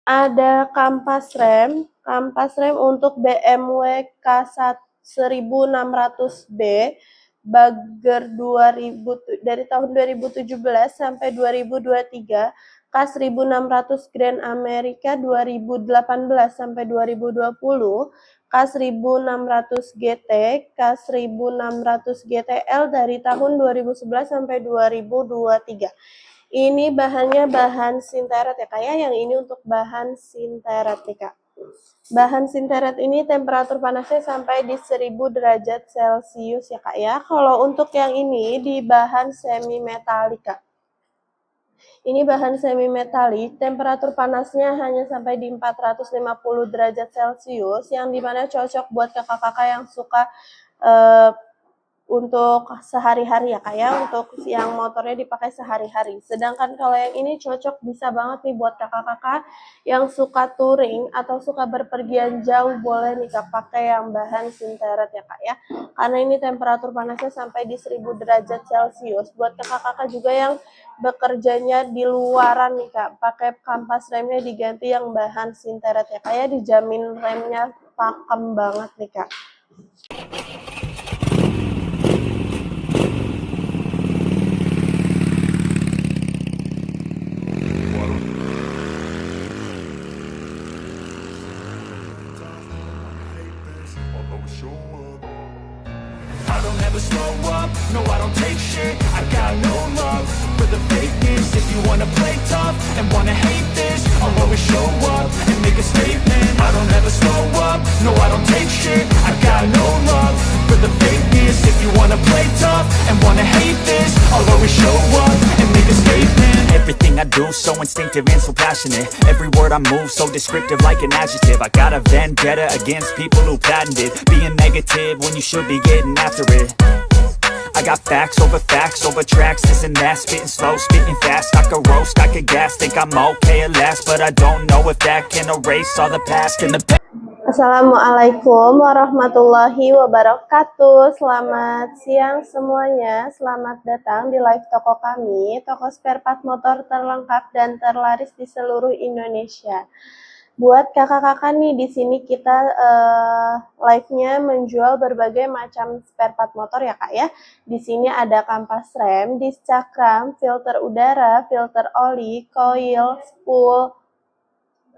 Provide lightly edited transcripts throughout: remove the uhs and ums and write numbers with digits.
Ada kampas rem untuk BMW K1600B Bagger 2000 dari tahun 2017 sampai 2023, K1600 Grand America 2018 sampai 2020, K1600 GT, K1600 GTL dari tahun 2011 sampai 2023. Ini bahannya bahan sinteret ya Kak ya, yang ini untuk bahan sinteret nih Kak. Bahan sinteret ini temperatur panasnya sampai di 1000 derajat Celcius ya Kak ya. Kalau untuk yang ini di bahan semi metalik Kak. Ini bahan semi metalik, temperatur panasnya hanya sampai di 450 derajat Celcius, yang dimana cocok buat kakak-kakak yang suka untuk sehari-hari ya Kak ya, untuk yang motornya dipakai sehari-hari. Sedangkan kalau yang ini cocok bisa banget nih buat kakak-kakak yang suka touring atau suka berpergian jauh, boleh nih Kak pakai yang bahan sinteret ya Kak ya. Karena ini temperatur panasnya sampai di 1000 derajat Celcius. Buat kakak-kakak juga yang bekerjanya di luaran nih Kak, pakai kampas remnya diganti yang bahan sinteret ya Kak ya, dijamin remnya pakem banget nih Kak. I don't ever slow up, no I don't take shit. I got no love for the fakeness. If you wanna play tough and wanna hate this, I'll always show up and make a statement. I don't ever slow up, no I don't take shit. I got no love for the fakeness. If you wanna play tough and wanna hate this, I'll always show up and make a statement. Everything I do so instinctive and so passionate. Every word I move so descriptive like an adjective. I got a vendetta against people who patented being negative when you should be getting after it. I got facts over tracks, this and that, spitting slow, spitting fast. I could roast, I could gas, think I'm okay at last, but I don't know if that can erase all the past and the past. Assalamualaikum warahmatullahi wabarakatuh. Selamat siang semuanya. Selamat datang di live toko kami, toko spare part motor terlengkap dan terlaris di seluruh Indonesia. Buat kakak-kakak nih, di sini kita live-nya menjual berbagai macam spare part motor ya Kak ya. Di sini ada kampas rem, disc cakram, filter udara, filter oli, coil, spool.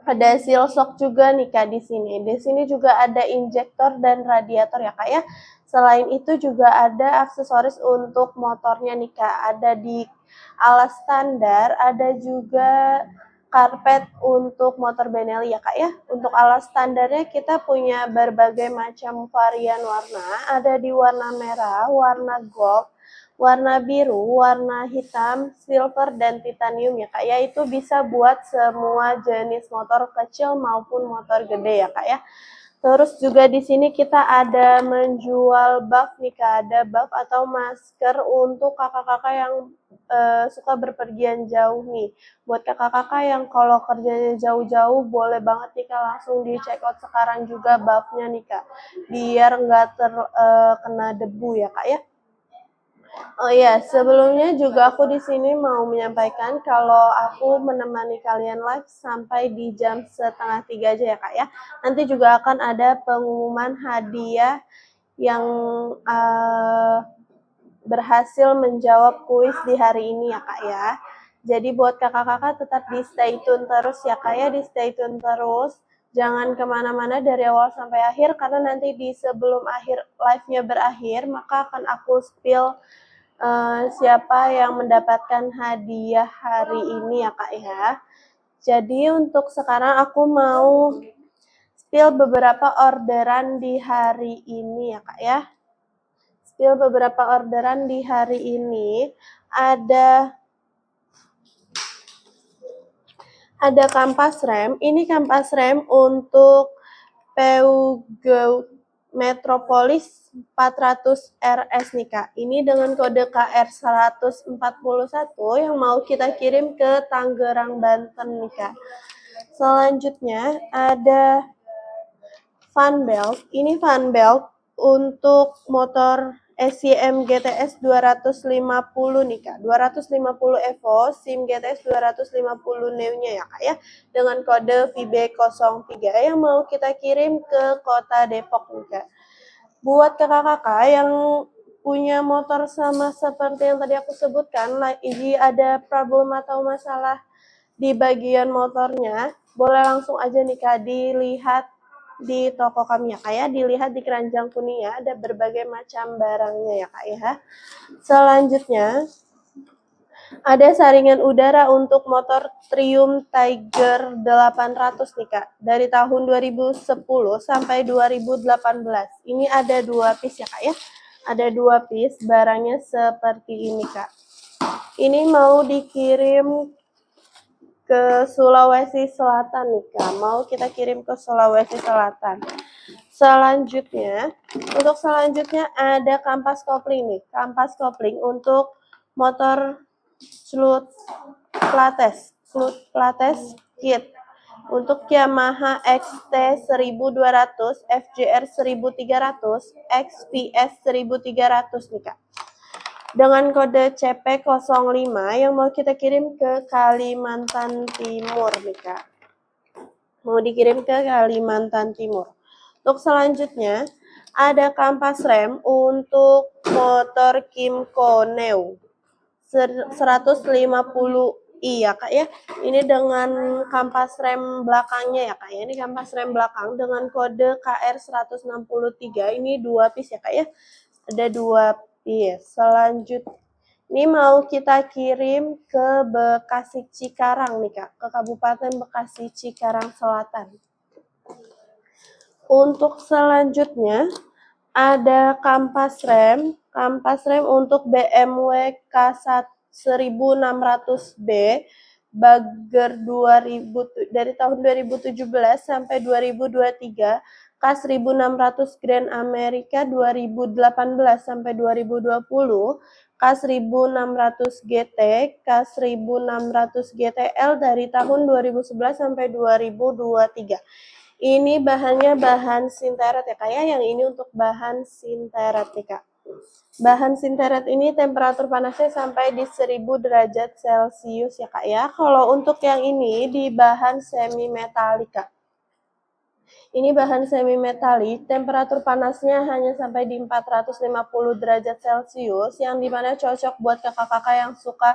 Ada seal shock juga nih Kak di sini. Di sini juga ada injektor dan radiator ya Kak ya. Selain itu juga ada aksesoris untuk motornya nih Kak. Ada di alas standar, ada juga karpet untuk motor Benelli ya Kak ya. Untuk alas standarnya kita punya berbagai macam varian warna. Ada di warna merah, warna gold, warna biru, warna hitam, silver, dan titanium ya Kak ya. Itu bisa buat semua jenis motor kecil maupun motor gede ya Kak ya. Terus juga di sini kita ada menjual buff nih Kak, ada buff atau masker untuk kakak-kakak yang suka berpergian jauh nih. Buat kakak-kakak yang kalau kerjanya jauh-jauh, boleh banget nih Kak langsung di check out sekarang juga buffnya nih Kak, biar nggak terkena debu ya Kak ya. Oh iya, sebelumnya juga aku di sini mau menyampaikan kalau aku menemani kalian live sampai di jam 2:30 aja ya Kak ya. Nanti juga akan ada pengumuman hadiah yang berhasil menjawab kuis di hari ini ya Kak ya. Jadi buat kakak-kakak tetap di stay tune terus ya Kak ya, di stay tune terus. Jangan kemana-mana dari awal sampai akhir, karena nanti di sebelum live-nya berakhir, maka akan aku spill siapa yang mendapatkan hadiah hari ini ya Kak ya. Jadi untuk sekarang aku mau spill beberapa orderan di hari ini ya Kak ya. Spill beberapa orderan di hari ini. Ada kampas rem. Ini kampas rem untuk Peugeot Metropolis 400 RS nih Kak. Ini dengan kode KR141 yang mau kita kirim ke Tangerang, Banten nih Kak. Selanjutnya ada fan belt. Ini fan belt untuk motor SYM GTS 250 nih Kak, 250 Evo SIM GTS 250 Neo-nya ya Kak ya, dengan kode VB03 yang mau kita kirim ke kota Depok nih Kak. Buat kakak-kakak yang punya motor sama seperti yang tadi aku sebutkan, lagi ada problem atau masalah di bagian motornya, boleh langsung aja nih Kak dilihat di toko kami ya Kak ya, dilihat di keranjang kuningnya ada berbagai macam barangnya ya Kak ya. Selanjutnya ada saringan udara untuk motor Triumph Tiger 800 nih Kak, dari tahun 2010 sampai 2018. Ini ada 2 piece ya Kak ya, ada 2 piece, barangnya seperti ini Kak. Ini mau dikirim ke Sulawesi Selatan nih Kak, mau kita kirim ke Sulawesi Selatan. Selanjutnya, untuk selanjutnya ada kampas kopling nih, kampas kopling untuk motor Slut Plates kit untuk Yamaha XT 1200, FJR 1300, XPS 1300 nih Kak. Dengan kode CP05 yang mau kita kirim ke Kalimantan Timur nih Kak. Mau dikirim ke Kalimantan Timur. Untuk selanjutnya ada kampas rem untuk motor Kimco Neo 150i ya Kak ya. Ini dengan kampas rem belakangnya ya Kak ya. Ini kampas rem belakang dengan kode KR163. Ini 2 piece ya Kak ya. Ada 2 piece. Selanjutnya ini mau kita kirim ke Bekasi Cikarang nih Kak, ke Kabupaten Bekasi Cikarang Selatan. Untuk selanjutnya ada kampas rem untuk BMW K1600B Bagger 2000 dari tahun 2017 sampai 2023, K1600 Grand America 2018 sampai 2020, K1600 GT, K1600 GTL dari tahun 2011 sampai 2023. Ini bahannya bahan sinteret ya Kak ya, yang ini untuk bahan sinteret nih Kak. Bahan sinteret ini temperatur panasnya sampai di 1000 derajat Celcius ya Kak ya. Kalau untuk yang ini di bahan semi metalik Kak. Ini bahan semi metalik, temperatur panasnya hanya sampai di 450 derajat Celcius, yang dimana cocok buat kakak-kakak yang suka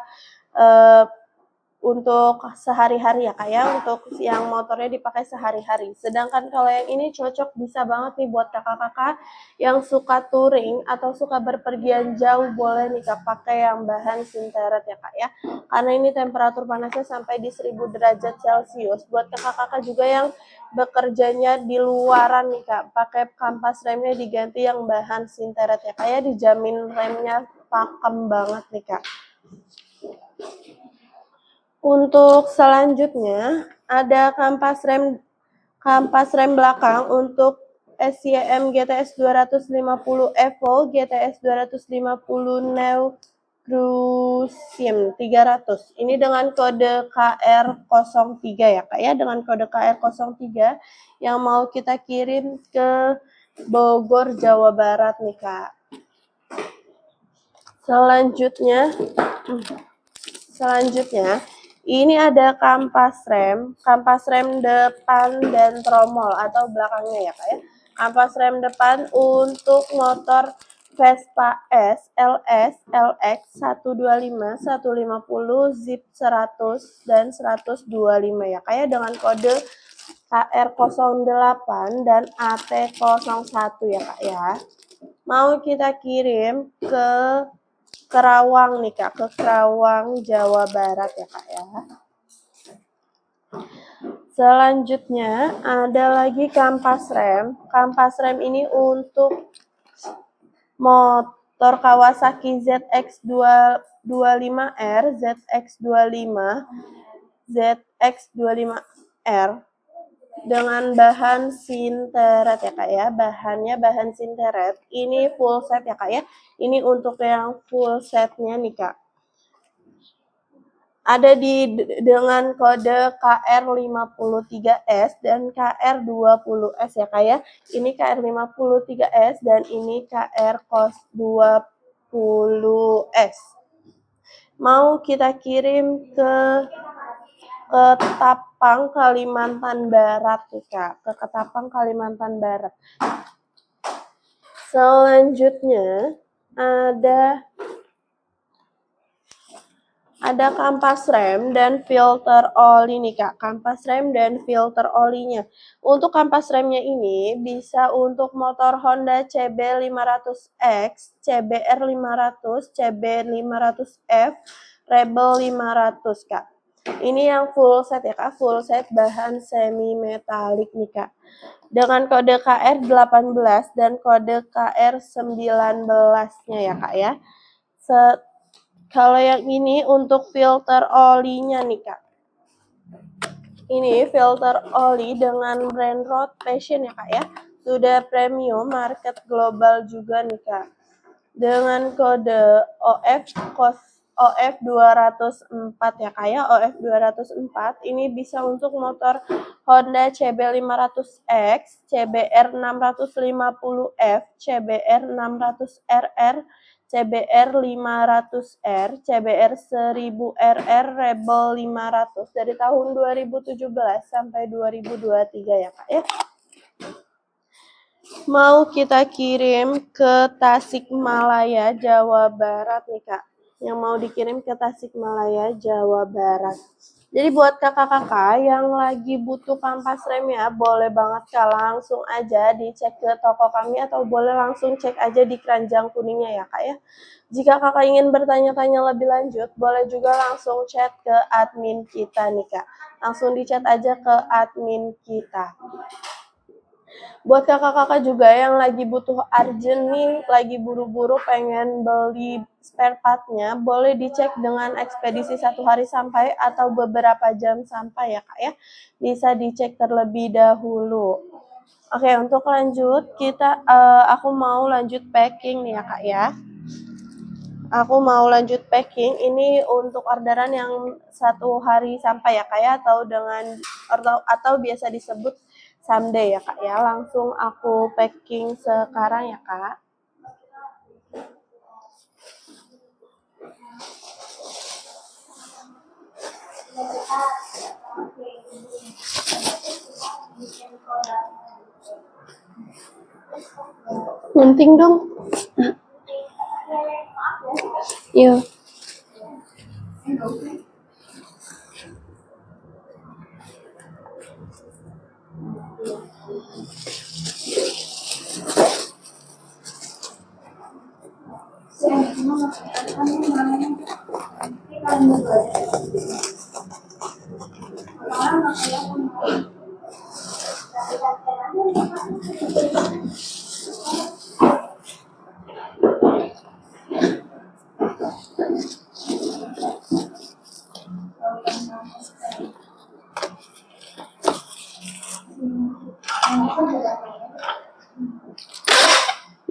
untuk sehari-hari ya Kak ya, untuk yang motornya dipakai sehari-hari. Sedangkan kalau yang ini cocok bisa banget nih buat kakak-kakak yang suka touring atau suka berpergian jauh, boleh nih Kak pakai yang bahan sinteret ya Kak ya. Karena ini temperatur panasnya sampai di 1000 derajat Celcius. Buat kakak-kakak juga yang bekerjanya di luaran nih Kak, pakai kampas remnya diganti yang bahan sinteret ya Kak ya, dijamin remnya pakem banget nih Kak. Untuk selanjutnya ada kampas rem belakang untuk SYM GTS 250 Evo, GTS 250 Neo Crusim 300. Ini dengan kode KR03 ya Kak ya, dengan kode KR03 yang mau kita kirim ke Bogor, Jawa Barat nih Kak. Selanjutnya ini ada kampas rem depan dan tromol atau belakangnya ya Kak ya. Kampas rem depan untuk motor Vespa S, LS, LX 125, 150, Zip 100 dan 125 ya Kak ya, dengan kode KR08 dan AT01 ya Kak ya. Mau kita kirim ke Kerawang nih Kak, ke Kerawang, Jawa Barat ya Kak ya. Selanjutnya ada lagi kampas rem. Kampas rem ini untuk motor Kawasaki ZX25R, ZX25, ZX25R dengan bahan sinteret ya Kak ya, bahannya bahan sinteret. Ini full set ya Kak ya, ini untuk yang full setnya nih Kak. ada dengan kode KR53S dan KR20S ya Kak ya. Ini KR53S dan ini KR20S. Mau kita kirim ke Ketapang, Kalimantan Barat nih Kak. Ke Ketapang, Kalimantan Barat. Selanjutnya ada kampas rem dan filter oli nih Kak. Kampas rem dan filter olinya. Untuk kampas remnya ini bisa untuk motor Honda CB500X, CBR500, CB500F, Rebel 500 Kak. Ini yang full set ya Kak, full set bahan semi metalik nih Kak. Dengan kode KR18 dan kode KR19-nya ya Kak ya. Kalau yang ini untuk filter olinya nih Kak. Ini filter oli dengan brand Road Passion ya Kak ya. Sudah premium, market global juga nih Kak. Dengan kode OF204 ya Kak ya. OF204 ini bisa untuk motor Honda CB500X, CBR650F, CBR600RR, CBR500R, CBR1000RR, Rebel 500 dari tahun 2017 sampai 2023 ya Kak ya. Mau kita kirim ke Tasikmalaya, Jawa Barat nih Kak. Yang mau dikirim ke Tasikmalaya, Jawa Barat. Jadi buat kakak-kakak yang lagi butuh kampas rem ya, boleh banget Kak, langsung aja dicek ke toko kami atau boleh langsung cek aja di keranjang kuningnya ya Kak ya. Jika kakak ingin bertanya-tanya lebih lanjut, boleh juga langsung chat ke admin kita nih Kak. Langsung di-chat aja ke admin kita. Buat kakak-kakak juga yang lagi butuh urgent nih, lagi buru-buru pengen beli spare partnya, boleh dicek dengan ekspedisi 1 hari sampai atau beberapa jam sampai ya Kak ya. Bisa dicek terlebih dahulu. Oke, untuk lanjut aku mau lanjut packing nih ya Kak ya. Aku mau lanjut packing. Ini untuk orderan yang 1 hari sampai ya Kak ya, atau biasa disebut someday ya Kak ya. Langsung aku packing sekarang ya Kak. Gunting dong. Iya.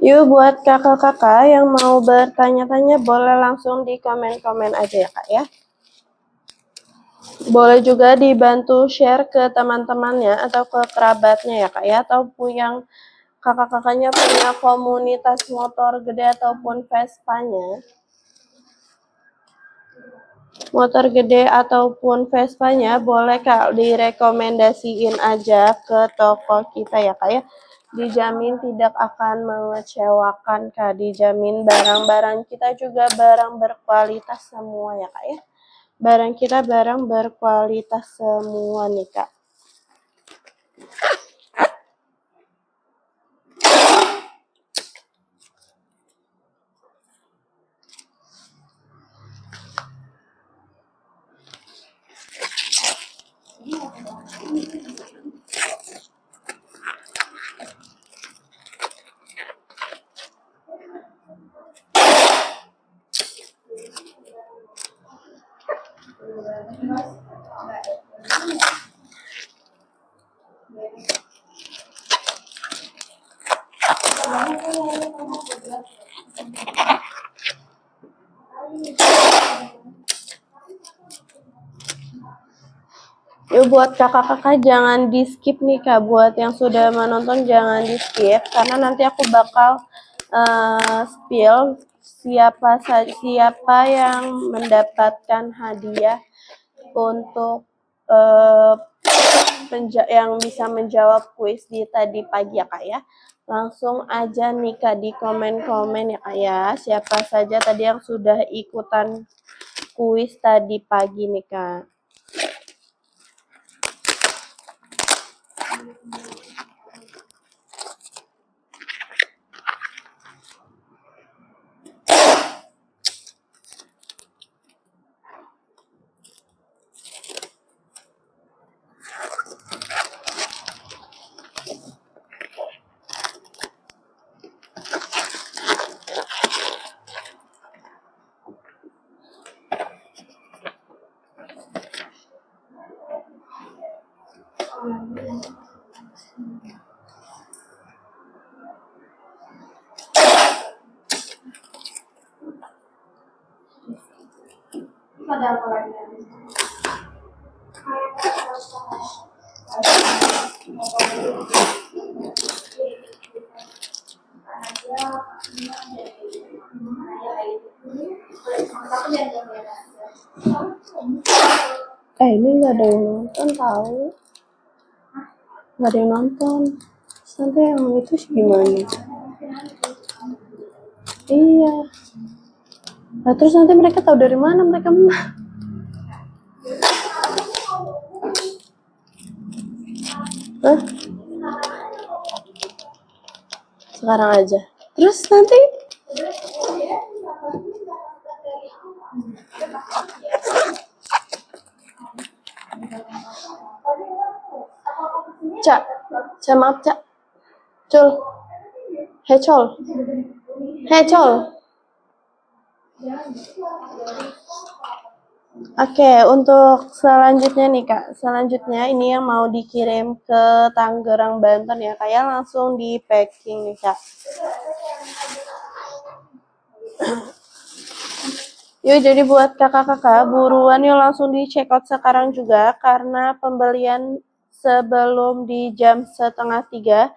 Yuk buat kakak-kakak yang mau bertanya-tanya boleh langsung di komen-komen aja ya Kak ya. Boleh juga dibantu share ke teman-temannya atau ke kerabatnya ya Kak ya, ataupun yang kakak-kakaknya punya komunitas motor gede ataupun Vespa-nya. Motor gede ataupun Vespa-nya boleh Kak direkomendasiin aja ke toko kita ya Kak ya. Dijamin tidak akan mengecewakan Kak, dijamin barang-barang kita juga barang berkualitas semua ya Kak ya. Barang kita barang berkualitas semua nih Kak. Yuk buat kakak-kakak jangan di skip nih kak, buat yang sudah menonton jangan di skip karena nanti aku bakal spill siapa yang mendapatkan hadiah untuk yang bisa menjawab kuis di tadi pagi ya kak ya. Langsung aja nih kak di komen-komen ya kak ya, siapa saja tadi yang sudah ikutan kuis tadi pagi nih kak. Ada apa lagi? Ini nggak ada yang nonton tahu, nggak ada yang nonton. Nanti yang itu gimana? Iya. Nah terus nanti mereka tahu dari mana mereka menang? Hah? Sekarang aja. Terus nanti Cak, maaf Cak. Cul. Hecol. Oke, untuk selanjutnya nih Kak. Selanjutnya ini yang mau dikirim ke Tangerang, Banten ya Kak ya. Langsung di packing nih Kak. Yuk jadi buat kakak-kakak buruan yuk langsung di check out sekarang juga karena pembelian sebelum di jam setengah 4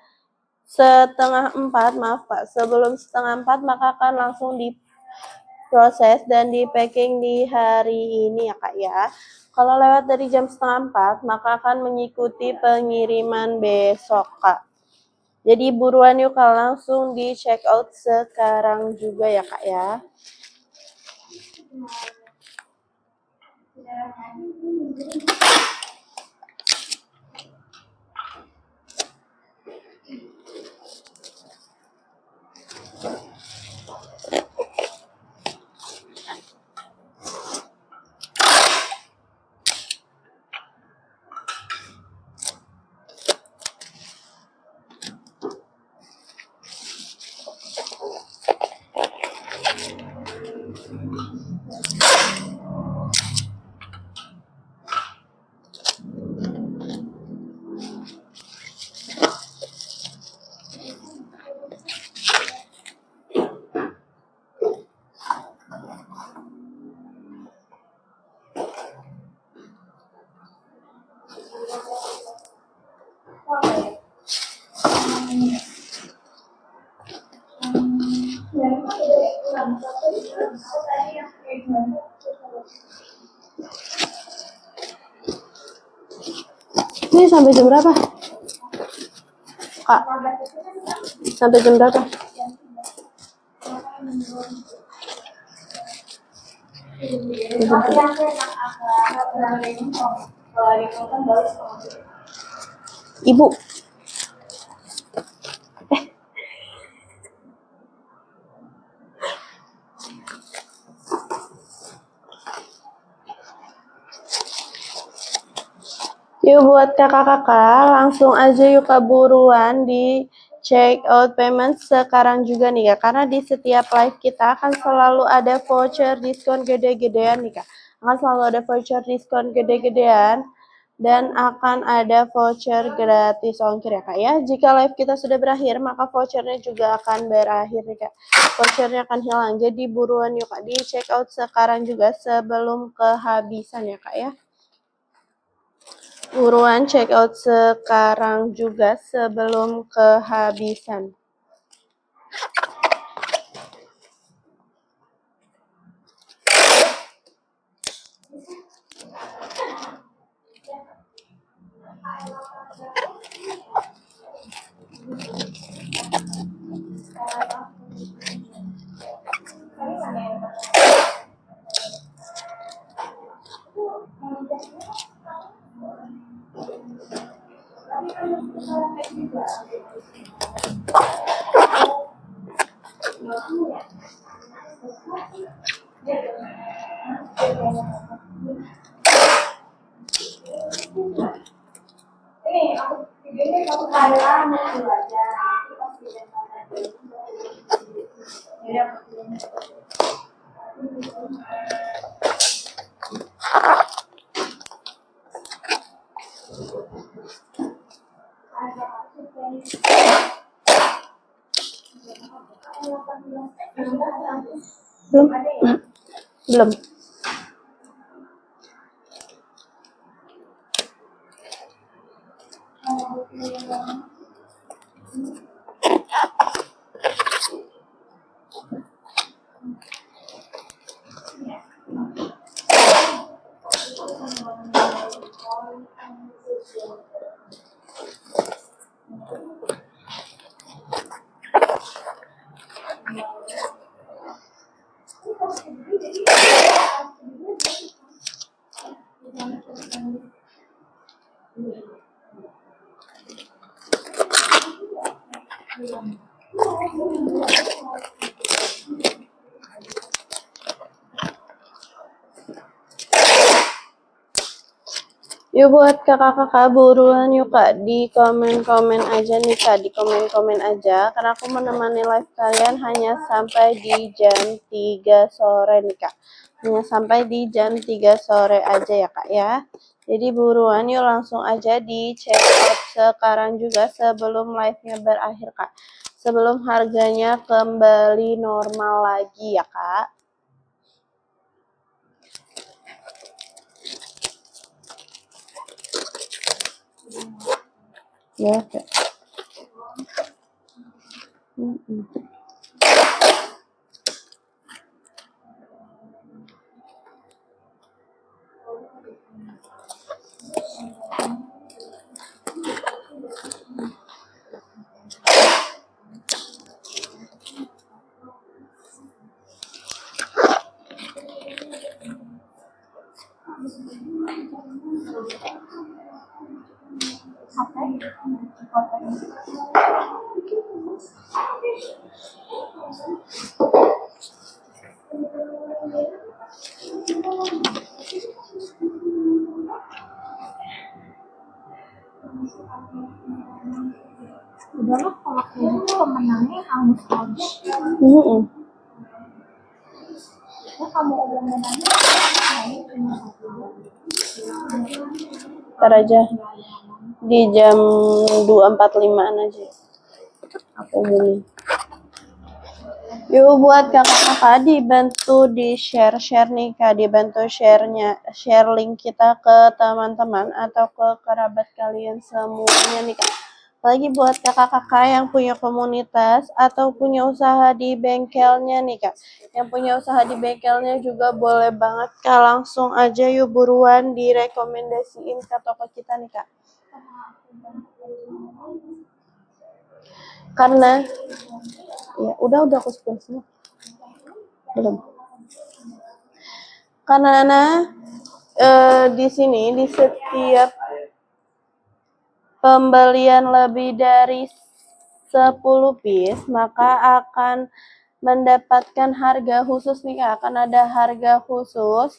sebelum setengah 4 maka akan langsung diproses dan di packing di hari ini ya kak ya. Kalau lewat dari jam setengah 4 maka akan mengikuti pengiriman besok kak. Jadi buruan yuk kak langsung di check out sekarang juga ya kak ya. Ini sampai jam berapa? Kak, sampai jam berapa? Ibu. Yuk buat kakak-kakak langsung aja yuk keburuan di check out payment sekarang juga nih kak, karena di setiap live kita akan selalu ada voucher diskon gede-gedean nih kak, akan selalu ada voucher diskon gede-gedean dan akan ada voucher gratis ongkir ya kak ya. Jika live kita sudah berakhir maka vouchernya juga akan berakhir nih kak, vouchernya akan hilang. Jadi buruan yuk kak di check out sekarang juga sebelum kehabisan ya kak ya. Buruan check out sekarang juga sebelum kehabisan. Belum? Belum. Yuk buat kakak-kakak buruan yuk kak, di komen-komen aja nih kak, di komen-komen aja, karena aku menemani live kalian hanya sampai di jam 3 sore nih kak, hanya sampai di jam 3 sore aja ya kak ya. Jadi buruan yuk langsung aja di check out sekarang juga sebelum live-nya berakhir kak, sebelum harganya kembali normal lagi ya kak. Ya, Kak. Udahlah kalau kayak gitu pemenangnya Hangus aja. Ya kamu udah menangnya cuma satu. Ntar aja di jam 2.45 aja aku umumin. Yuk buat kakak-kakak dibantu di share nih kak, dibantu share link kita ke teman-teman atau ke kerabat kalian semuanya nih kak. Apalagi buat kakak-kakak yang punya komunitas atau punya usaha di bengkelnya nih kak, yang punya usaha di bengkelnya juga boleh banget kak, langsung aja yuk buruan direkomendasiin ke toko kita nih kak. Karena ya udah aku spill semua belum, karena di sini di setiap pembelian lebih dari 10 piece maka akan mendapatkan harga khusus nih kak, akan ada harga khusus,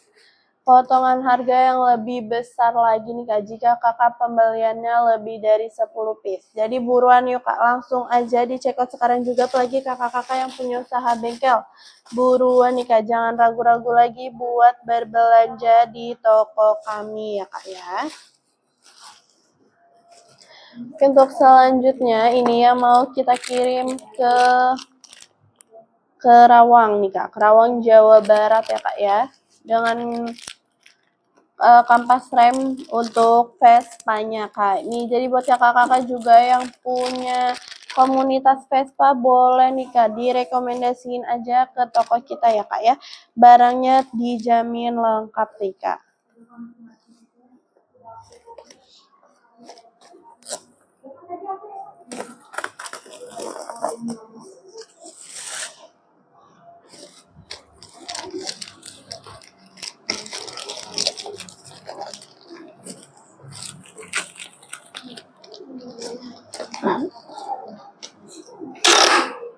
potongan harga yang lebih besar lagi nih kak jika kakak pembeliannya lebih dari 10 piece. Jadi buruan yuk kak, langsung aja di check out sekarang juga, apalagi kakak-kakak yang punya usaha bengkel. Buruan nih kak, jangan ragu-ragu lagi buat berbelanja di toko kami ya kak ya. Untuk selanjutnya ini yang mau kita kirim ke Kerawang nih kak, Kerawang Jawa Barat ya kak ya, dengan kampas rem untuk Vespanya Kak. Ini jadi buat kakak-kakak juga yang punya komunitas Vespa boleh nih Kak direkomendasiin aja ke toko kita ya Kak ya. Barangnya dijamin lengkap nih Kak.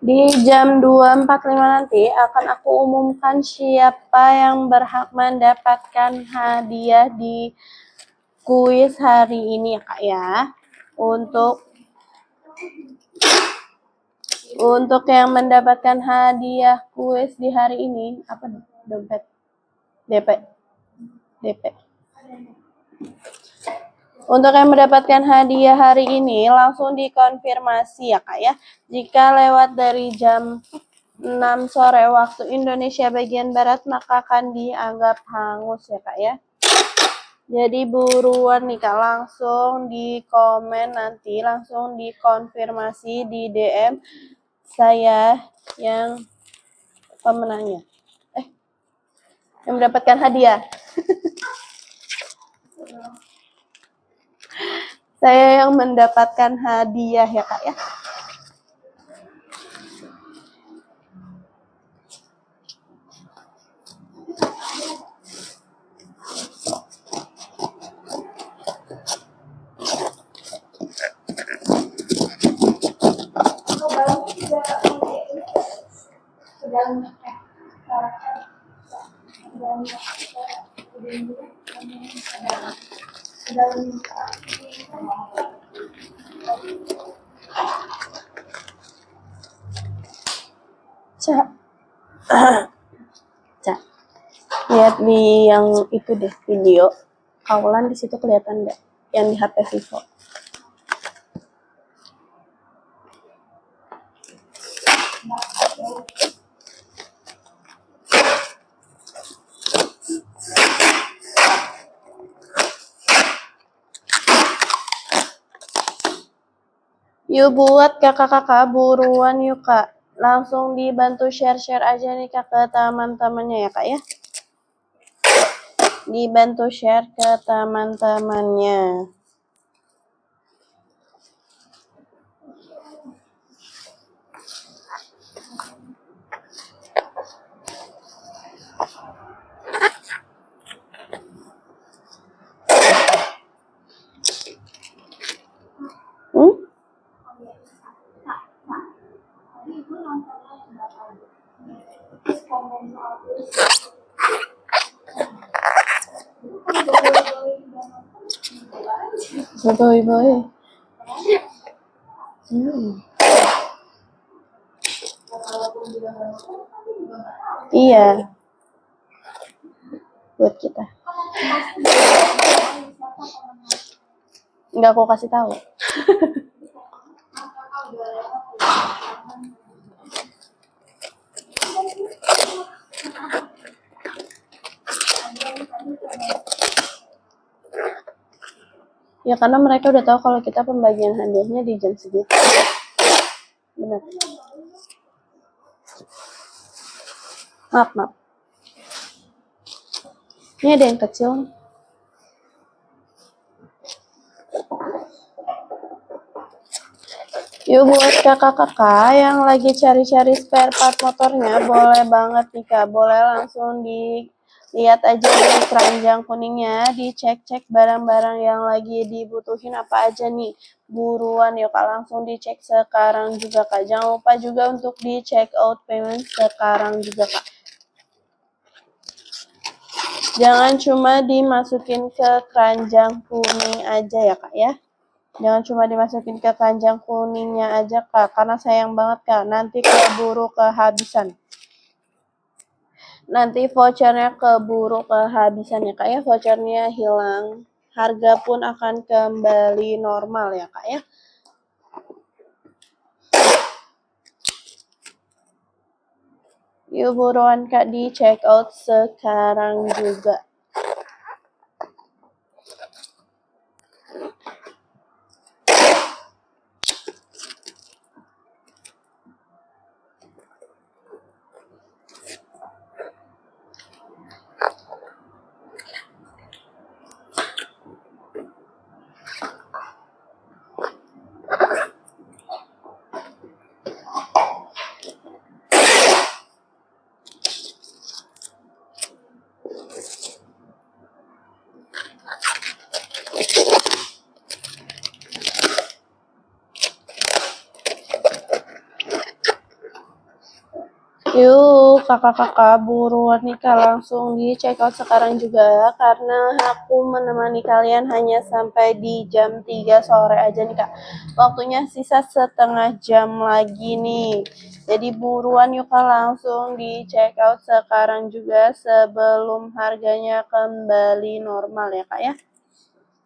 Di jam 2.45 nanti akan aku umumkan siapa yang berhak mendapatkan hadiah di kuis hari ini ya Kak ya. Untuk yang mendapatkan hadiah kuis di hari ini, apa dompet? DP. Untuk yang mendapatkan hadiah hari ini langsung dikonfirmasi ya Kak ya. Jika lewat dari jam 6 sore waktu Indonesia bagian Barat maka akan dianggap hangus ya Kak ya. Jadi buruan nih Kak, langsung di komen nanti, langsung dikonfirmasi di DM saya yang pemenangnya. Yang mendapatkan hadiah. Saya yang mendapatkan hadiah ya Kak ya. Cak. Cak. Lihat di yang itu deh video. Kaulan di situ kelihatan nggak? Yang di HP Vivo. Yuk buat kakak-kakak buruan yuk Kak. Langsung dibantu share-share aja nih Kak ke teman-temannya ya Kak ya. Dibantu share ke teman-temannya. Boy. Iya. Buat kita. Enggak aku kasih tahu. Ya karena mereka udah tahu kalau kita pembagian hadiahnya di jam segitu. Benar. Maaf. Ini ada yang kecil. Yuk buat kakak-kakak yang lagi cari-cari spare part motornya, boleh banget nih Kak. Boleh langsung dilihat aja di keranjang kuningnya, dicek-cek barang-barang yang lagi dibutuhin apa aja nih. Buruan yuk Kak, langsung dicek sekarang juga Kak. Jangan lupa juga untuk di check out payment sekarang juga Kak. Jangan cuma dimasukin ke keranjang kuning aja ya Kak ya. Jangan cuma dimasukin ke keranjang kuningnya aja Kak, karena sayang banget Kak, nanti keburu kehabisan. Nanti vouchernya keburu kehabisan ya Kak ya, vouchernya hilang. Harga pun akan kembali normal ya Kak ya. Yuk buruan Kak di check out sekarang juga. Yuk, kakak-kakak buruan nih Kak, langsung di check out sekarang juga karena aku menemani kalian hanya sampai di jam 3 sore aja nih Kak. Waktunya sisa setengah jam lagi nih. Jadi buruan yuk Kak, langsung di check out sekarang juga sebelum harganya kembali normal ya Kak ya.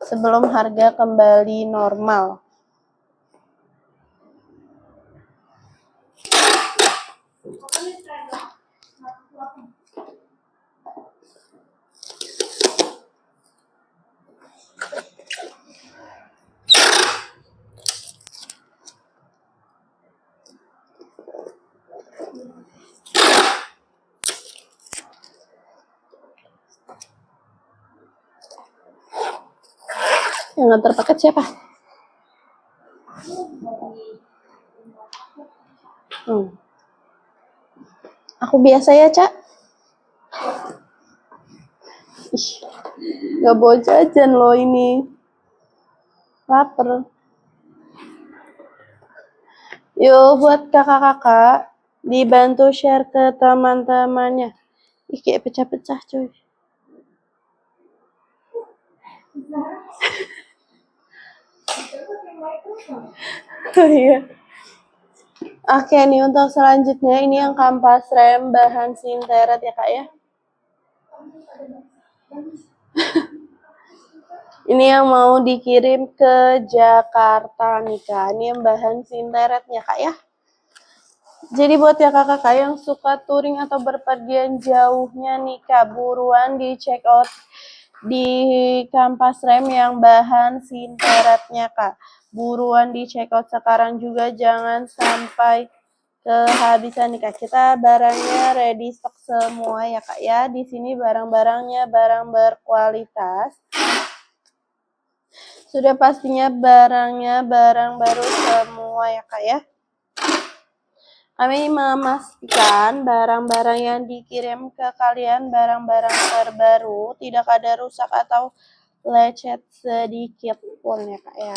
Sebelum harga kembali normal. Yang nganter paket siapa? Aku biasa ya, Cak. Ih, gak bawa jajan loh ini. Laper. Yuk, buat kakak-kakak, dibantu share ke teman-temannya. Ih, kayak pecah-pecah, cuy. Oh iya. Oke, nih untuk selanjutnya ini yang kampas rem bahan sinteret ya, Kak ya. Ini yang mau dikirim ke Jakarta nih, Kak. Ini yang bahan sinteretnya, Kak ya. Jadi buat ya kakak-kakak yang suka touring atau berpergian jauhnya nih Kak, buruan di check out di kampas rem yang bahan sinteretnya Kak. Buruan di check out sekarang juga, jangan sampai kehabisan nih Kak. Kita barangnya ready stock semua ya Kak ya. Di sini barang-barangnya barang berkualitas. Sudah pastinya barangnya barang baru semua ya Kak ya. Kami memastikan barang-barang yang dikirim ke kalian barang-barang terbaru, tidak ada rusak atau lecet sedikit pun ya Kak ya.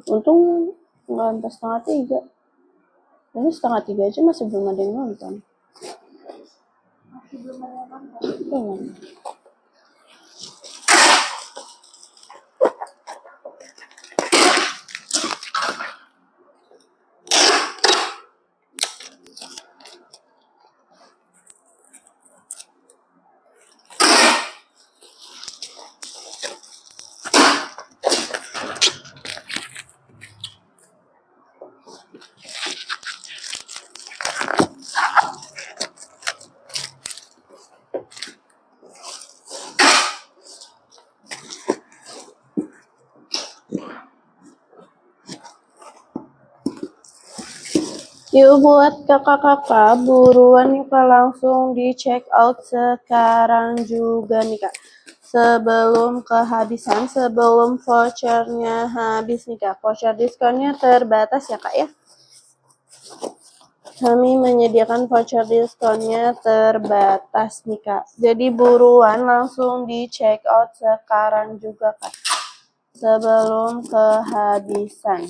Untung nggak sampai setengah 3. Ini setengah 3 aja masih belum ada yang nonton. Masih belum ada yang nonton. Yuk buat kakak-kakak, buruan nih Kak, langsung di check out sekarang juga nih Kak. Sebelum kehabisan, sebelum vouchernya habis nih Kak. Voucher diskonnya terbatas ya Kak ya. Kami menyediakan voucher diskonnya terbatas nih Kak. Jadi buruan langsung di check out sekarang juga Kak. Sebelum kehabisan.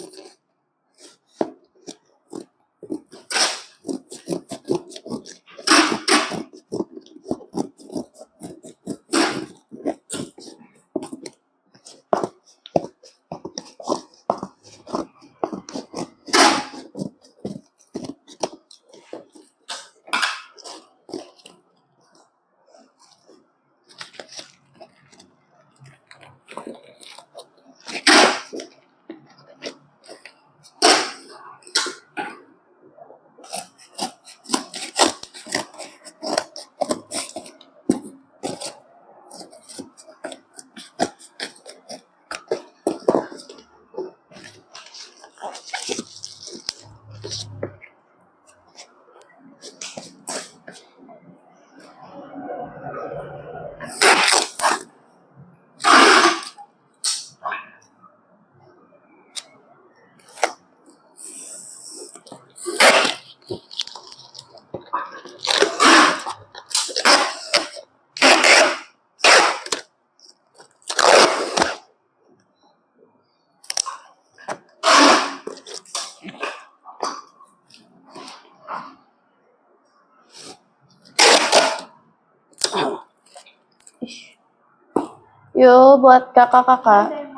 Yuk buat kakak-kakak.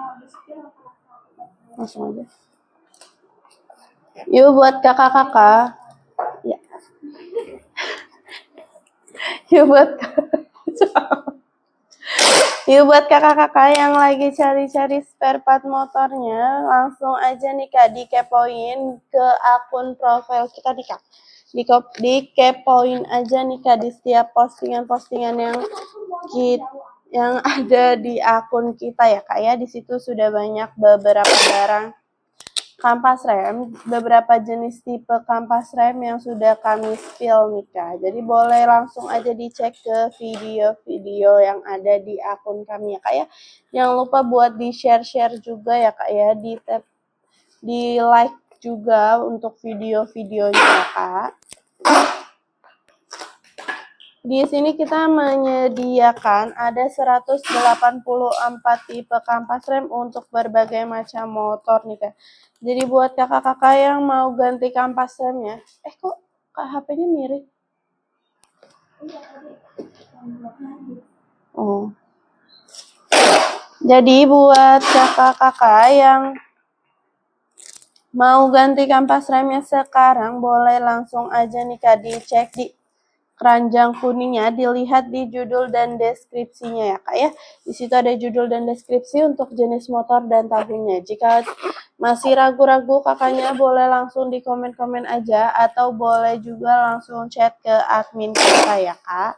Langsung aja. Yuk buat kakak-kakak. Ya. Yuk buat Yuk buat kakak-kakak yang lagi cari-cari spare part motornya, langsung aja nih Kak dikepoin ke akun profil kita nih Kak. Dikepoin aja nih Kak di setiap postingan-postingan yang ada di akun kita ya Kak ya. Di situ sudah banyak beberapa barang kampas rem, beberapa jenis tipe kampas rem yang sudah kami spill nih Kak. Jadi boleh langsung aja dicek ke video-video yang ada di akun kami ya Kak ya. Jangan lupa buat di-share-share juga ya Kak ya, di like juga untuk video-videonya ya Kak. Di sini kita menyediakan ada 184 tipe kampas rem untuk berbagai macam motor nih Kak. Jadi buat kakak-kakak yang mau ganti kampas remnya, kok HP-nya mirip? Oh. Jadi buat kakak-kakak yang mau ganti kampas remnya sekarang, boleh langsung aja nih Kak dicek di keranjang kuningnya, dilihat di judul dan deskripsinya ya Kak ya. Di situ ada judul dan deskripsi untuk jenis motor dan tahunnya. Jika masih ragu-ragu kakaknya, boleh langsung di komen-komen aja atau boleh juga langsung chat ke admin kita ya Kak.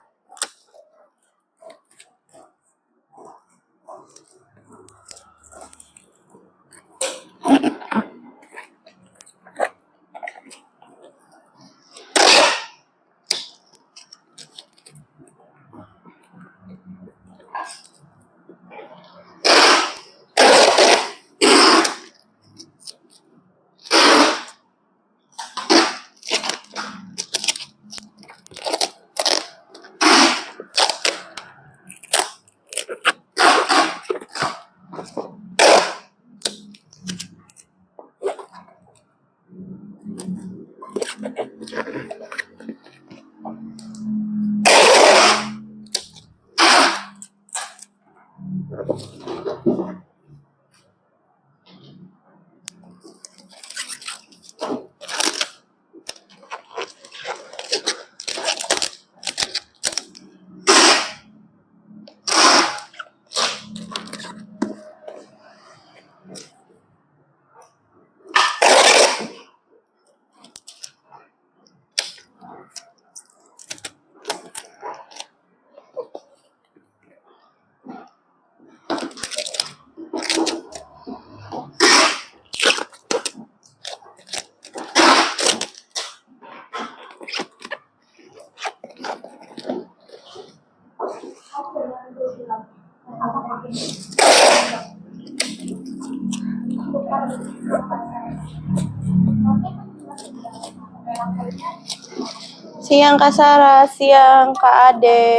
Siang Kak Sarah, siang Kak Ade.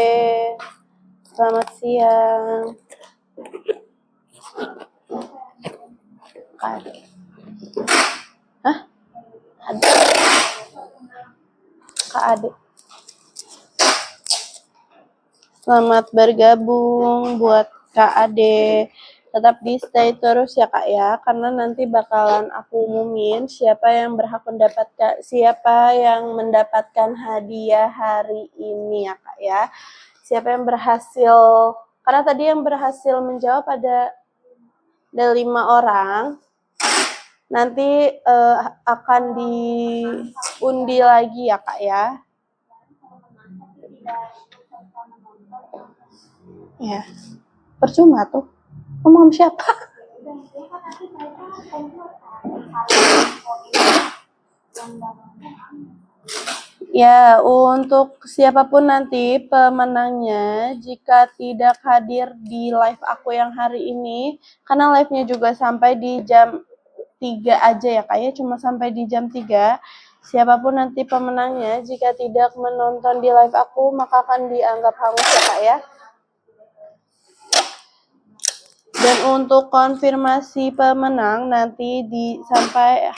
Selamat siang. Kak Ade. Hah? Ade. Kak Ade. Selamat bergabung buat Kak Ade. Tetap di stay terus ya Kak ya, karena nanti bakalan aku umumin siapa yang mendapatkan hadiah hari ini ya Kak ya. Siapa yang berhasil, karena tadi yang berhasil menjawab ada 5 orang. Nanti akan diundi lagi ya Kak ya. Ya, percuma tuh. Ngomong siapa? Ya, untuk siapapun nanti pemenangnya, jika tidak hadir di live aku yang hari ini, karena live-nya juga sampai di jam 3 aja ya Kak ya, cuma sampai di jam 3. Siapapun nanti pemenangnya, jika tidak menonton di live aku, maka akan dianggap hangus ya Kak ya. Dan untuk konfirmasi pemenang nanti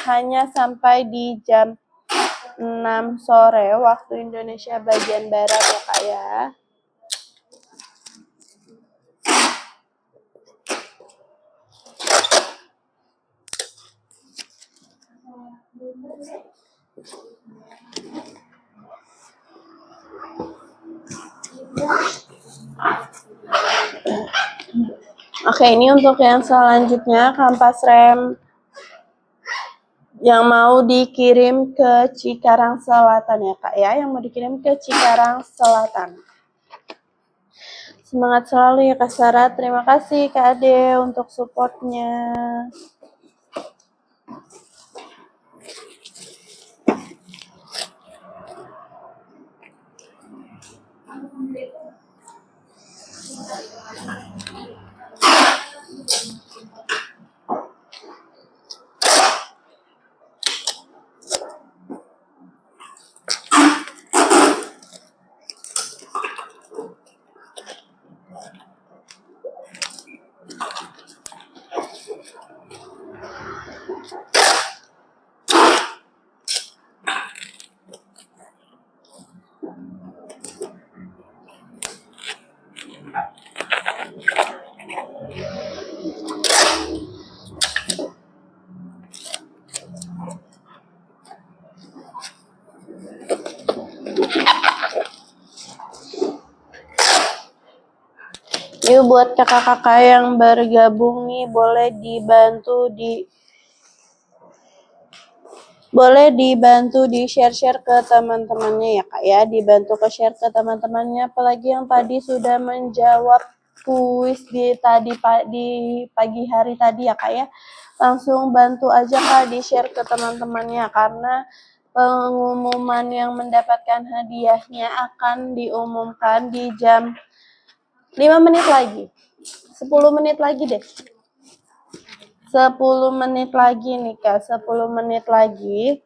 hanya sampai di jam 6 sore waktu Indonesia bagian Barat ya Kak ya. Oke, ini untuk yang selanjutnya kampas rem yang mau dikirim ke Cikarang Selatan ya Kak ya, yang mau dikirim ke Cikarang Selatan. Semangat selalu ya Kak Sarah, terima kasih Kak Ade untuk supportnya. Yuk buat kakak-kakak yang bergabung nih boleh dibantu di share-share ke teman-temannya ya Kak ya, dibantu ke share ke teman-temannya, apalagi yang tadi sudah menjawab kuis di pagi hari tadi ya Kak ya, langsung bantu aja Kak di share ke teman-temannya, karena pengumuman yang mendapatkan hadiahnya akan diumumkan di jam 5 menit lagi, 10 menit lagi deh. 10 menit lagi nih Kak, 10 menit lagi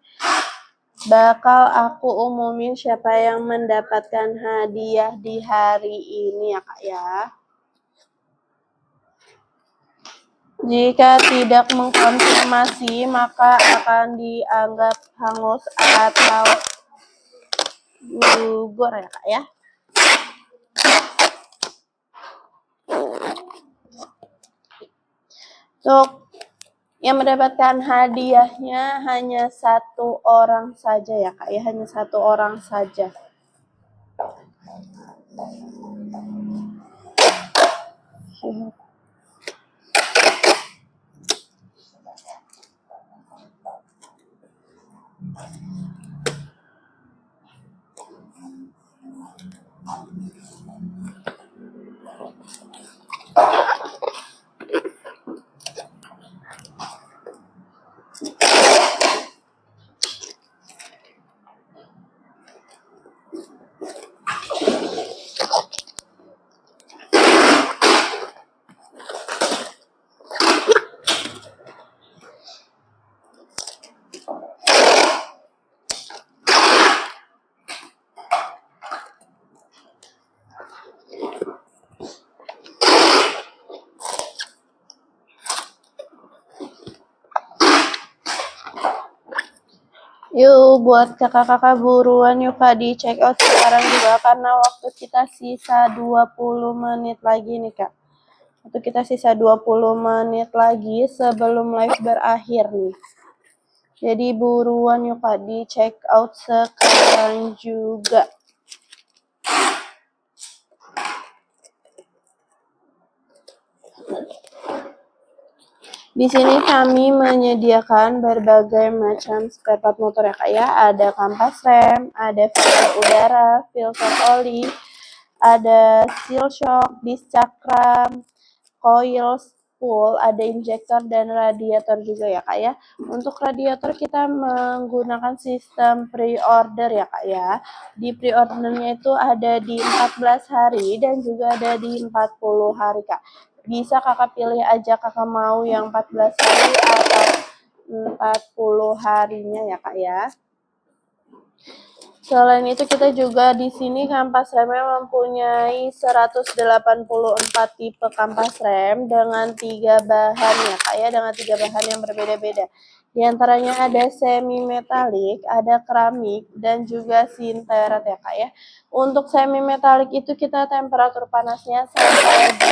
bakal aku umumin siapa yang mendapatkan hadiah di hari ini ya Kak ya. Jika tidak mengkonfirmasi maka akan dianggap hangus atau gugur ya Kak ya. Untuk yang mendapatkan hadiahnya hanya 1 orang saja ya Kak ya, hanya 1 orang saja. Yuk buat kakak-kakak buruan yuk Kak di check out sekarang juga, karena waktu kita sisa 20 menit lagi nih Kak. Waktu kita sisa 20 menit lagi sebelum live berakhir nih. Jadi buruan yuk Kak di check out sekarang juga. Di sini kami menyediakan berbagai macam spare part motor ya Kak ya. Ada kampas rem, ada filter udara, filter oli, ada seal shock, disc cakram, coil spool, ada injektor dan radiator juga ya Kak ya. Untuk radiator kita menggunakan sistem pre-order ya Kak ya. Di pre-ordernya itu ada di 14 hari dan juga ada di 40 hari Kak. Bisa kakak pilih aja kakak mau yang 14 hari atau 40 harinya ya Kak ya. Selain itu kita juga di sini kampas remnya mempunyai 184 tipe kampas rem dengan 3 bahan ya Kak ya, dengan 3 bahan yang berbeda-beda. Di antaranya ada semi metalik, ada keramik dan juga sinteret ya Kak ya. Untuk semi metalik itu kita temperatur panasnya sampai di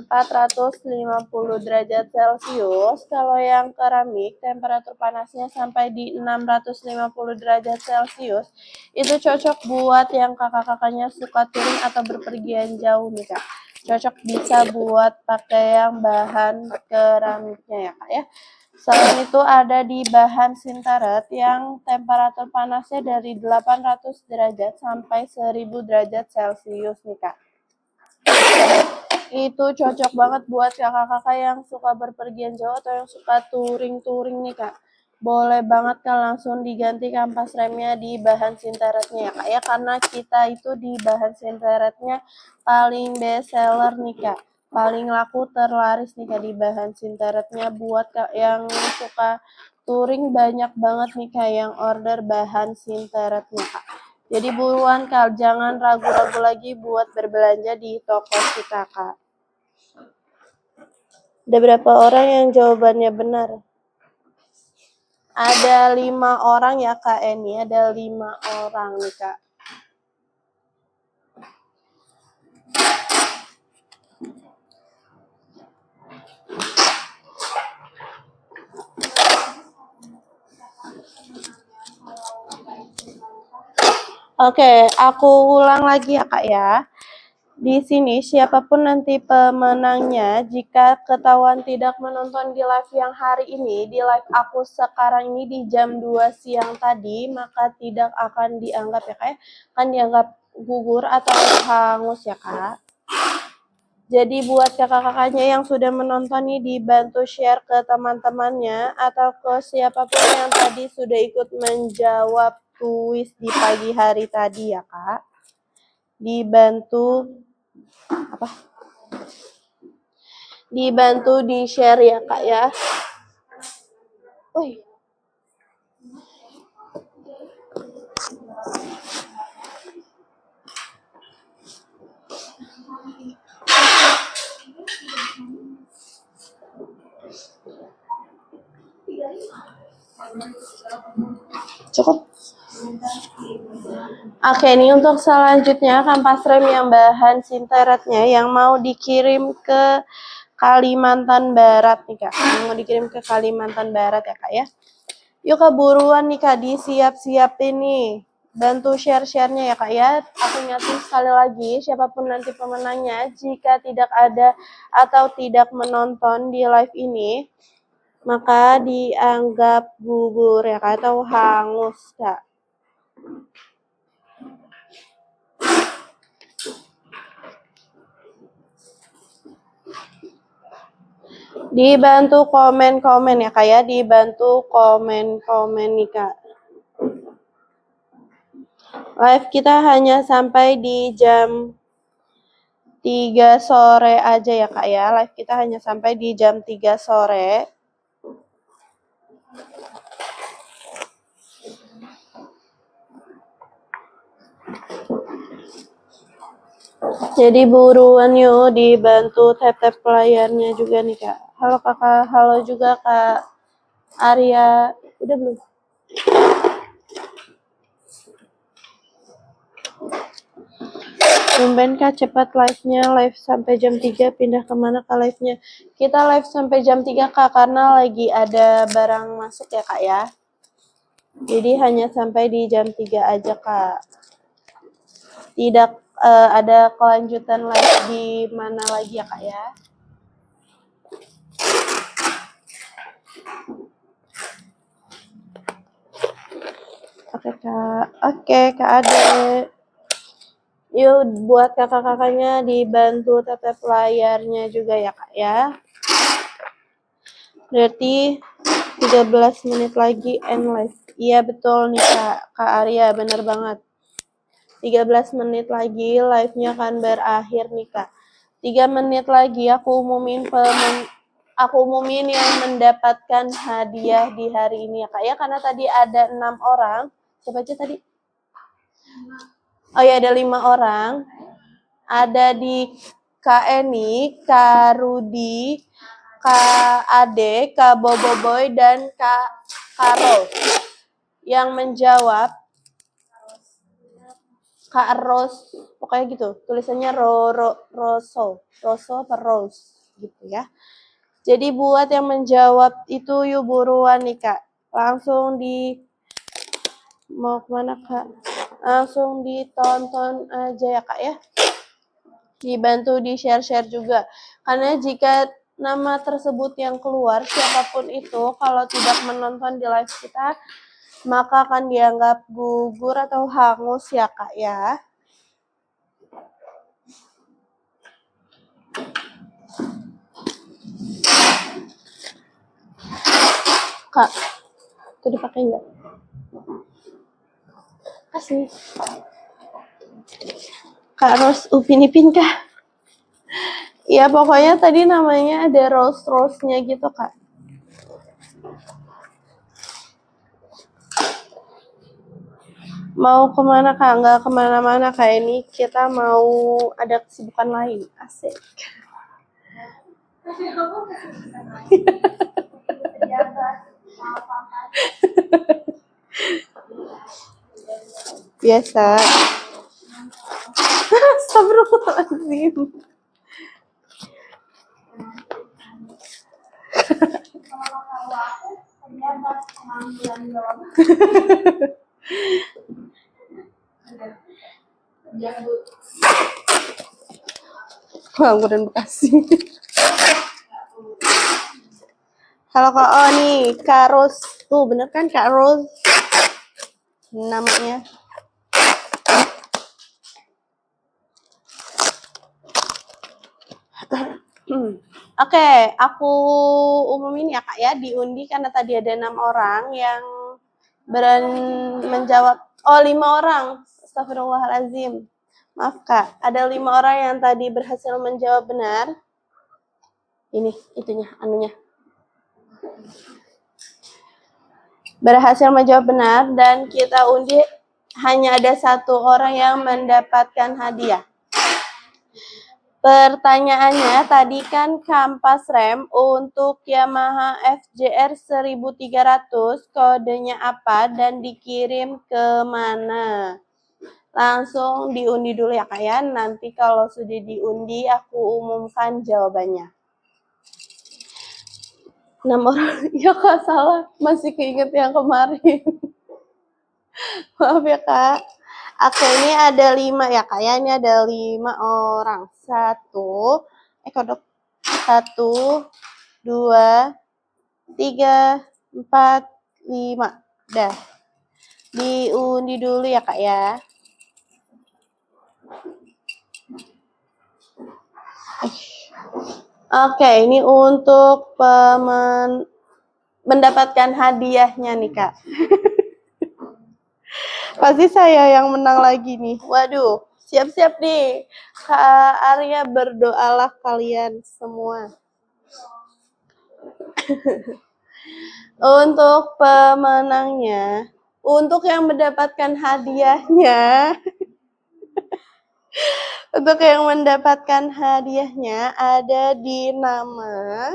450 derajat Celcius. Kalau yang keramik, temperatur panasnya sampai di 650 derajat Celcius. Itu cocok buat yang kakak-kakaknya suka touring atau berpergian jauh nih Kak. Cocok bisa buat pakai yang bahan keramiknya ya Kak ya. Selain itu ada di bahan sinteret yang temperatur panasnya dari 800 derajat sampai 1000 derajat Celcius nih Kak. Itu cocok banget buat kakak-kakak yang suka berpergian jauh atau yang suka touring-touring nih Kak. Boleh banget Kak langsung diganti kampas remnya di bahan sinteretnya ya Kak ya. Karena kita itu di bahan sinteretnya paling best seller nih Kak. Paling laku terlaris nih Kak di bahan sinteretnya. Buat Kak yang suka touring banyak banget nih Kak yang order bahan sinteretnya Kak. Jadi buruan Kak, jangan ragu-ragu lagi buat berbelanja di toko kita Kak. Ada berapa orang yang jawabannya benar? Ada 5 orang ya Kak Eni, ada 5 orang nih Kak. Oke, aku ulang lagi ya Kak ya. Di sini siapapun nanti pemenangnya, jika ketahuan tidak menonton di live yang hari ini, di live aku sekarang ini di jam 2 siang tadi, maka tidak akan dianggap ya Kak ya, kan dianggap gugur atau hangus ya Kak. Jadi buat kakak-kakaknya yang sudah menonton nih, dibantu share ke teman-temannya atau ke siapapun yang tadi sudah ikut menjawab kuis di pagi hari tadi ya Kak. Dibantu di share ya Kak ya. Woi. Cukup. Oke, ini untuk selanjutnya kampas rem yang bahan sinteretnya yang mau dikirim ke Kalimantan Barat nih Kak. Yang mau dikirim ke Kalimantan Barat ya Kak ya. Yuk Kak, buruan nih Kak, disiap-siapin nih. Bantu share-share-nya ya Kak ya. Aku ingatin sekali lagi, siapapun nanti pemenangnya, jika tidak ada atau tidak menonton di live ini, maka dianggap gugur ya Kak, atau hangus Kak. Dibantu komen-komen ya Kak ya, dibantu komen-komen nih Kak. Live kita hanya sampai di jam 3 sore aja ya Kak ya. Live kita hanya sampai di jam 3 sore. Jadi buruan yuk, dibantu tap-tap layarnya juga nih Kak. Halo Kakak, halo juga Kak Arya. Udah belum? Tumben Kak cepat live-nya, live sampai jam 3, pindah kemana Kak live-nya? Kita live sampai jam 3 Kak, karena lagi ada barang masuk ya Kak ya. Jadi hanya sampai di jam 3 aja Kak. Tidak ada kelanjutan live di mana lagi ya Kak ya. Oke Kak, oke Kak Ade. Yuk buat kakak-kakaknya dibantu tap layarnya juga ya Kak ya. Berarti 13 menit lagi end live. Iya betul nih Kak Arya, bener banget. 13 menit lagi live-nya akan berakhir nih Kak. 3 menit lagi aku umumin yang mendapatkan hadiah di hari ini ya Kak ya. Karena tadi ada 6 orang. Siapa aja tadi? Oh ya, ada 5 orang. Ada di Kak Eni, Kak Rudi, Kak Ade, Kak Boboiboy, dan Kak Karol yang menjawab Kak Ros, pokoknya gitu. Tulisannya Roso apa Rose gitu ya. Jadi buat yang menjawab itu yuk buruan nih Kak. Langsung mau kemana Kak? Langsung ditonton aja ya Kak ya. Dibantu di share-share juga. Karena jika nama tersebut yang keluar, siapapun itu, kalau tidak menonton di live kita, maka akan dianggap gugur atau hangus ya Kak ya. Kak, itu dipakai nggak? Kasih. Kak Ros Upin Ipin kah? Ya pokoknya tadi namanya ada Rose-nya gitu Kak. Mau kemana Kak? Nggak kemana-mana Kak, ini kita mau ada kesibukan lain. Asik. Biasa. Astagfirullahaladzim. Pengangguran Bekasi. Halo Kak, oh nih Kak Ros. Tuh bener kan Kak Ros namanya. Oke, aku umumin ya Kak ya, diundi karena tadi ada 6 orang yang menjawab. Oh 5 orang, astagfirullahaladzim. Maaf Kak, ada 5 orang yang tadi berhasil menjawab benar. Ini, itunya, anunya. Berhasil menjawab benar dan kita undi hanya ada 1 orang yang mendapatkan hadiah. Pertanyaannya tadi kan kampas rem untuk Yamaha FJR 1300 kodenya apa dan dikirim ke mana? Langsung diundi dulu ya Kak ya. Nanti kalau sudah diundi aku umumkan jawabannya. 6 orang. Ya Kak salah. Masih keinget yang kemarin. Maaf ya Kak. Oke, ini ada 5 ya Kak ya. Ini ada 5 orang. 1, 2, 3, 4, 5. Dah. Diundi dulu ya Kak ya. Oke, ini untuk mendapatkan hadiahnya nih Kak. Pasti saya yang menang lagi nih. Waduh, siap-siap nih. Kak Arya, berdoalah kalian semua. Untuk pemenangnya, untuk yang mendapatkan hadiahnya, untuk yang mendapatkan hadiahnya ada di nama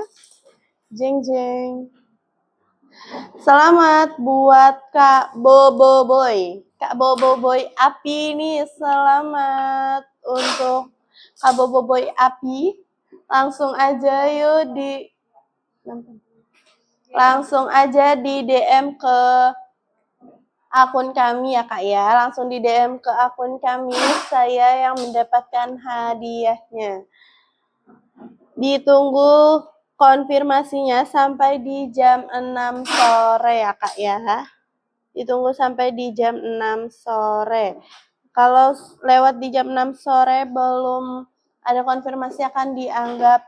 Jeng Jeng. Selamat buat Kak Bobo Boy. Kak Bobo Boy Api nih, selamat untuk Kak Bobo Boy Api. Langsung aja yuk langsung aja di DM ke akun kami ya Kak ya. Langsung di DM ke akun kami, saya yang mendapatkan hadiahnya. Ditunggu konfirmasinya sampai di jam 6 sore ya Kak ya. Ditunggu sampai di jam 6 sore. Kalau lewat di jam 6 sore belum ada konfirmasi akan dianggap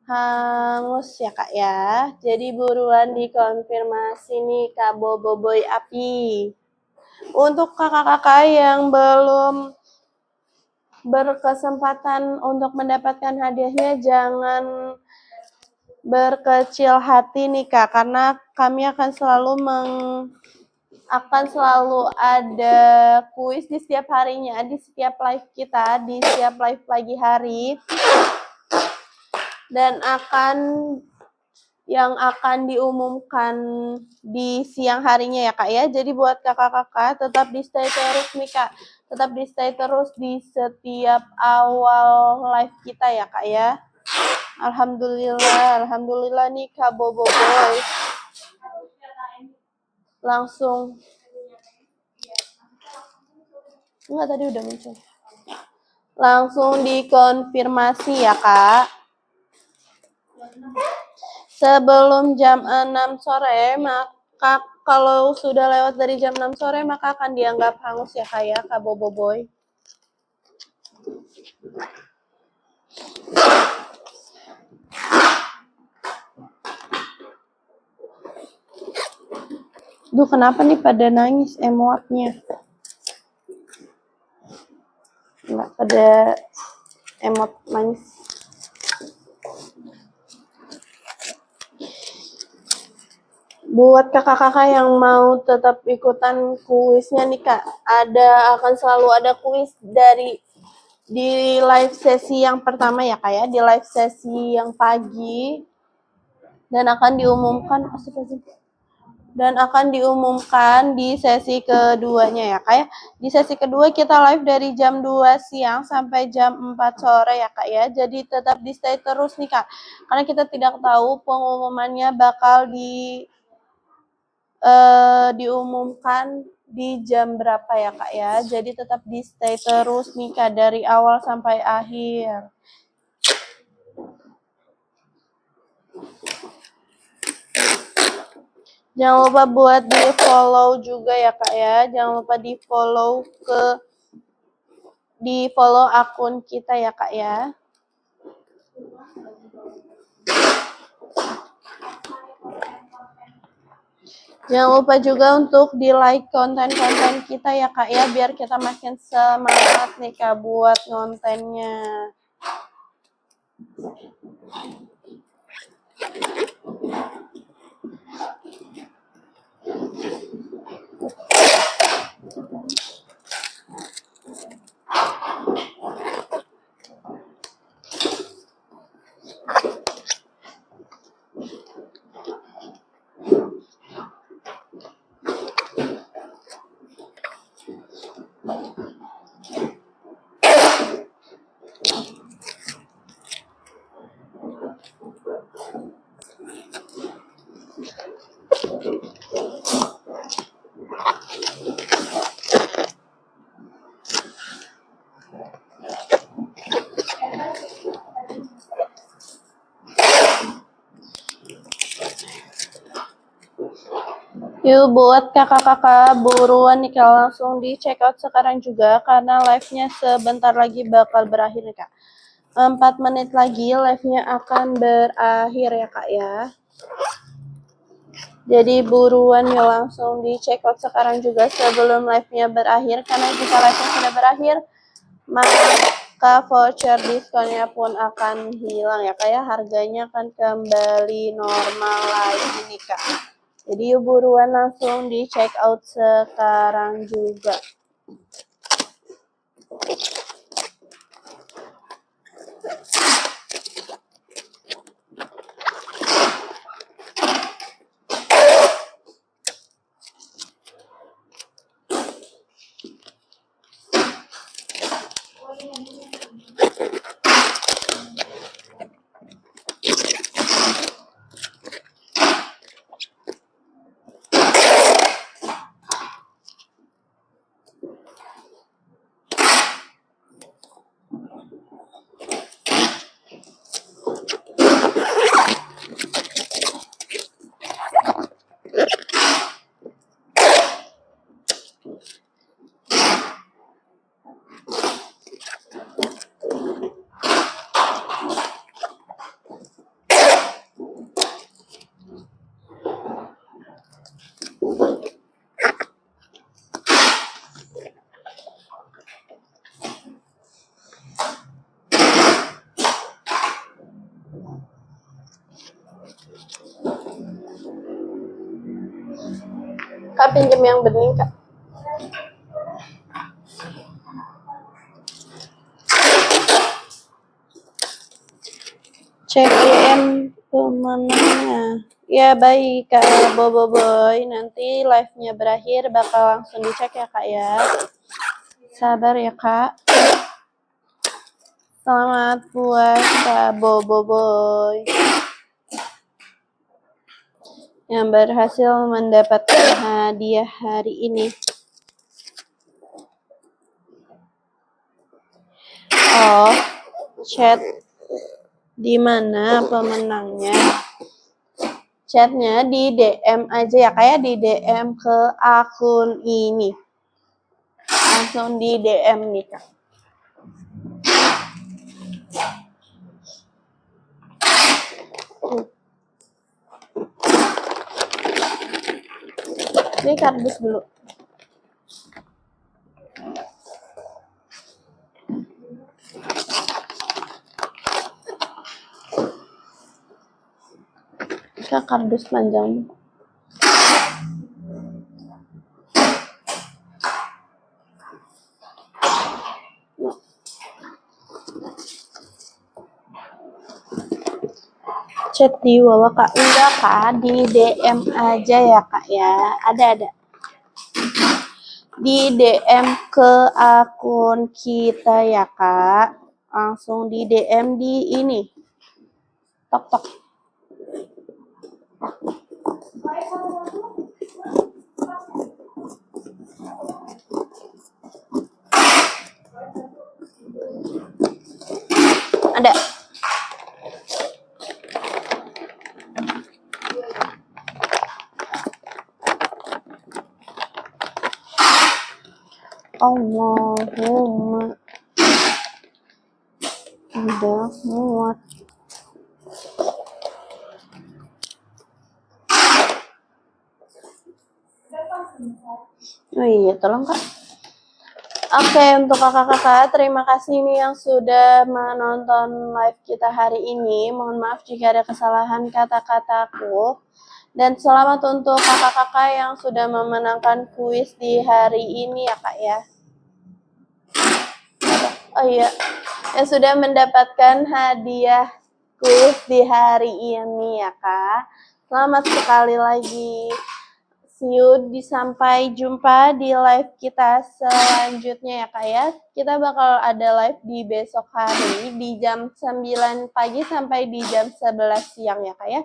hangus ya Kak ya. Jadi buruan dikonfirmasi nih Kak Bobo Boy Api. Untuk kakak-kakak yang belum berkesempatan untuk mendapatkan hadiahnya, jangan berkecil hati nih Kak, karena kami akan selalu ada kuis di setiap harinya, di setiap live kita, di setiap live pagi hari, dan yang akan diumumkan di siang harinya ya Kak ya. Jadi buat kakak-kakak tetap di stay terus nih Kak. tetap di stay terus di setiap awal live kita ya Kak ya. Alhamdulillah nih Kak Bobo Boy. Langsung. Enggak, tadi udah muncul. Langsung dikonfirmasi ya Kak. Sebelum jam 6 sore, maka kalau sudah lewat dari jam 6 sore, maka akan dianggap hangus ya Kak ya, Kak Bobo Boy. Duh, kenapa nih pada nangis emotnya? Enggak, pada emot nangis. Buat kakak-kakak yang mau tetap ikutan kuisnya nih Kak, akan selalu ada kuis di live sesi yang pertama ya Kak ya, di live sesi yang pagi, dan akan diumumkan di sesi keduanya ya Kak ya. Di sesi kedua kita live dari jam 2 siang sampai jam 4 sore ya Kak ya. Jadi tetap di stay terus nih Kak, karena kita tidak tahu pengumumannya bakal diumumkan di jam berapa ya Kak ya. Jadi tetap di stay terus nih Kak dari awal sampai akhir. Jangan lupa buat di follow juga ya Kak ya. Jangan lupa di follow akun kita ya Kak ya. Jangan lupa juga untuk di like konten-konten kita ya Kak ya, biar kita makin semangat nih Kak buat kontennya. Yuk buat kakak-kakak buruan nih Kak, langsung di check out sekarang juga karena live-nya sebentar lagi bakal berakhir nih Kak. 4 menit lagi live-nya akan berakhir ya Kak ya. Jadi buruan yuk langsung di check out sekarang juga sebelum live-nya berakhir, karena jika live-nya sudah berakhir maka voucher diskonnya pun akan hilang ya Kak ya. Harganya akan kembali normal lagi nih Kak. Jadi yuk buruan langsung di check out sekarang juga. Kak pinjam yang bening Kak. Cek IM pemenangnya. Ya baik Kak Bobo Boy, nanti live-nya berakhir bakal langsung dicek ya Kak ya. sabar ya Kak. Selamat puasa Boboiboy yang berhasil mendapatkan hadiah hari ini. Oh, chat di mana pemenangnya? Chatnya di DM aja ya, kayak di DM ke akun ini. Langsung di DM nih Kak. Ini kardus dulu. Kak, kardus panjang. Chat di bawah Kak. Enggak Kak, di DM aja ya Kak ya. Ada. Di DM ke akun kita ya Kak. Langsung di DM di ini. Tok. Ada. Allahumma udah muat. Oh iya, tolong Kak. Oke, untuk kakak-kakak, terima kasih nih yang sudah menonton live kita hari ini. Mohon maaf jika ada kesalahan kata-kataku. Dan selamat untuk kakak-kakak yang sudah memenangkan kuis di hari ini ya Kak ya. Oh iya, yang sudah mendapatkan hadiah kuis di hari ini ya Kak. Selamat sekali lagi. See you, sampai jumpa di live kita selanjutnya ya Kak ya. Kita bakal ada live di besok hari di jam 9 pagi sampai di jam 11 siang ya Kak ya.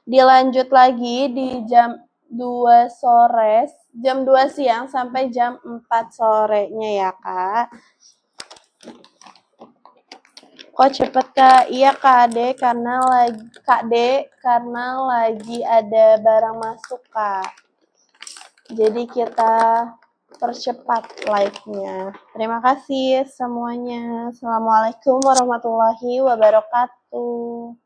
Dilanjut lagi di jam 2 sore, jam 2 siang sampai jam 4 sorenya ya Kak. Kok cepet Kak? Iya Kak D, karena lagi ada barang masuk Kak. Jadi kita percepat live-nya. Terima kasih semuanya. Assalamualaikum warahmatullahi wabarakatuh.